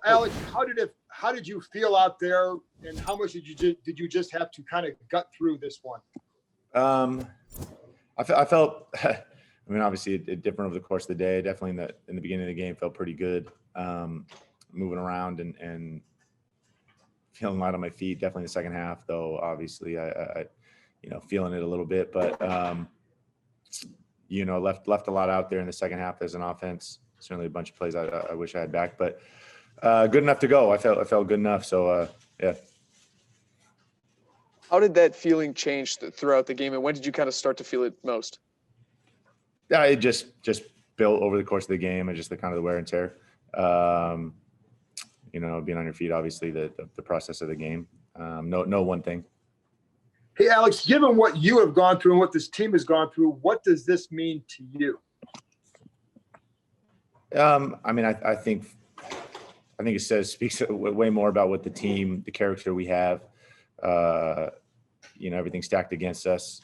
Alex, how did you feel out there, and how much did you just have to kind of gut through this one? I felt, I mean, obviously it different over the course of the day. Definitely in the beginning of the game felt pretty good, moving around and feeling light on my feet. Definitely the second half, though. Obviously, I feeling it a little bit, but left a lot out there in the second half as an offense. Certainly a bunch of plays I wish I had back, but good enough to go. I felt good enough. So yeah. How did that feeling change throughout the game, and when did you kind of start to feel it most? Yeah, it just built over the course of the game, and just the kind of the wear and tear. Being on your feet, obviously the process of the game. No one thing. Hey, Alex, given what you have gone through and what this team has gone through, what does this mean to you? I think it speaks way more about what the team, the character we have. Everything stacked against us.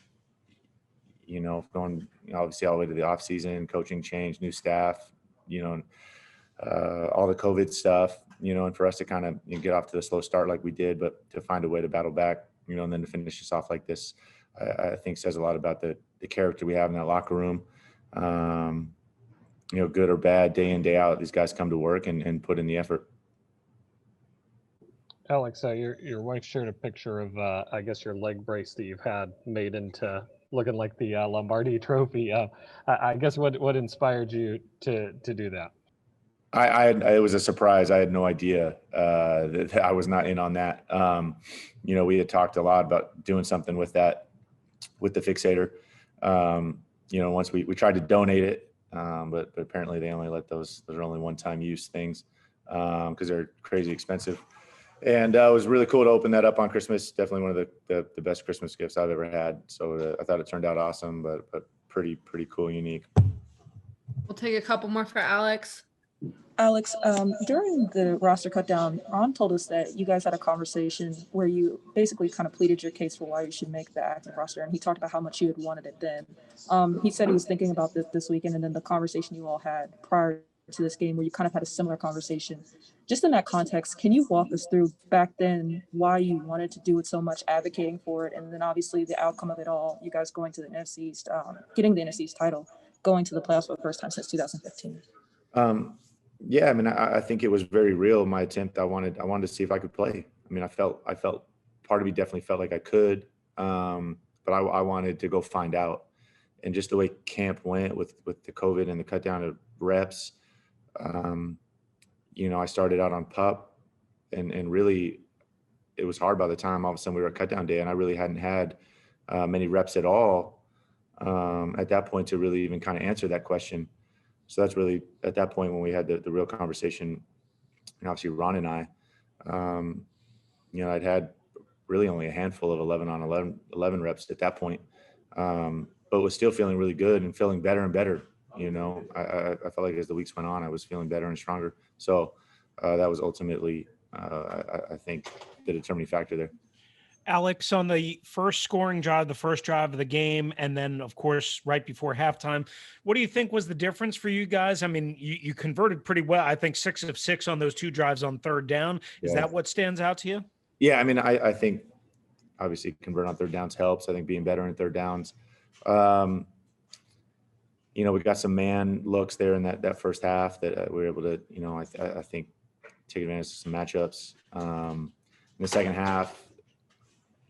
Going obviously all the way to the off season, coaching change, new staff. All the COVID stuff. And for us to kind of get off to the slow start like we did, but to find a way to battle back. And then to finish us off like this, I think says a lot about the character we have in that locker room. Good or bad, day in, day out, these guys come to work and put in the effort. Alex, your wife shared a picture of, I guess, your leg brace that you've had made into looking like the Lombardi Trophy. I guess what inspired you to do that? It was a surprise. I had no idea that I was not in on that. We had talked a lot about doing something with that, with the fixator. Once we tried to donate it, but apparently they only let those are only one-time use things because they're crazy expensive. And it was really cool to open that up on Christmas. Definitely one of the best Christmas gifts I've ever had. So I thought it turned out awesome, but pretty cool, unique. We'll take a couple more for Alex. Alex, during the roster cutdown, Ron told us that you guys had a conversation where you basically kind of pleaded your case for why you should make the active roster, and he talked about how much you had wanted it then. He said he was thinking about this weekend, and then the conversation you all had prior to this game where you kind of had a similar conversation. Just in that context, can you walk us through back then why you wanted to do it so much, advocating for it, and then obviously the outcome of it all, you guys going to the NFC East, getting the NFC East title, going to the playoffs for the first time since 2015? Yeah, I think it was very real. My attempt, I wanted to see if I could play. I felt part of me definitely felt like I could, but I wanted to go find out. And just the way camp went with the COVID and the cut down of reps, I started out on PUP, and really it was hard by the time all of a sudden we were at cut down day, and I really hadn't had many reps at all at that point to really even kind of answer that question. So that's really at that point when we had the real conversation, and obviously Ron and I, I'd had really only a handful of 11 reps at that point, but was still feeling really good and feeling better and better. I felt like as the weeks went on, I was feeling better and stronger. So that was ultimately, I think, the determining factor there. Alex, on the first scoring drive, the first drive of the game, and then, of course, right before halftime, what do you think was the difference for you guys? You converted pretty well. I think 6 of 6 on those 2 drives on third down. Is that what stands out to you? Yeah, I think obviously converting on third downs helps. I think being better in third downs. We got some man looks there in that first half that we were able to, I think, take advantage of some matchups. In the second half,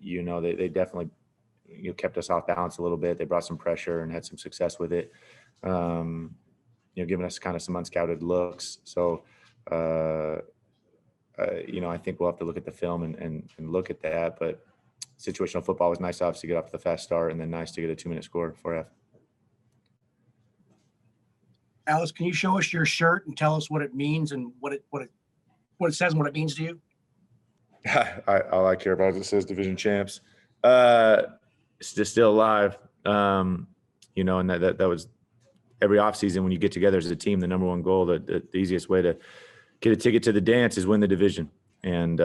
they definitely kept us off balance a little bit. They brought some pressure and had some success with it, giving us kind of some unscouted looks. So, I think we'll have to look at the film and look at that. But situational football was nice, obviously, to get off to the fast start, and then nice to get a 2-minute score for F. Alex, can you show us your shirt and tell us what it means and what it says and what it means to you? All I care about is it says division champs. It's just still alive. And that was every offseason when you get together as a team, the number one goal, the easiest way to get a ticket to the dance is win the division. And,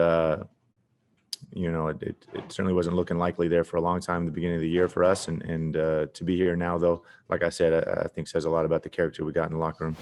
it certainly wasn't looking likely there for a long time at the beginning of the year for us. And to be here now, though, like I said, I think says a lot about the character we got in the locker room.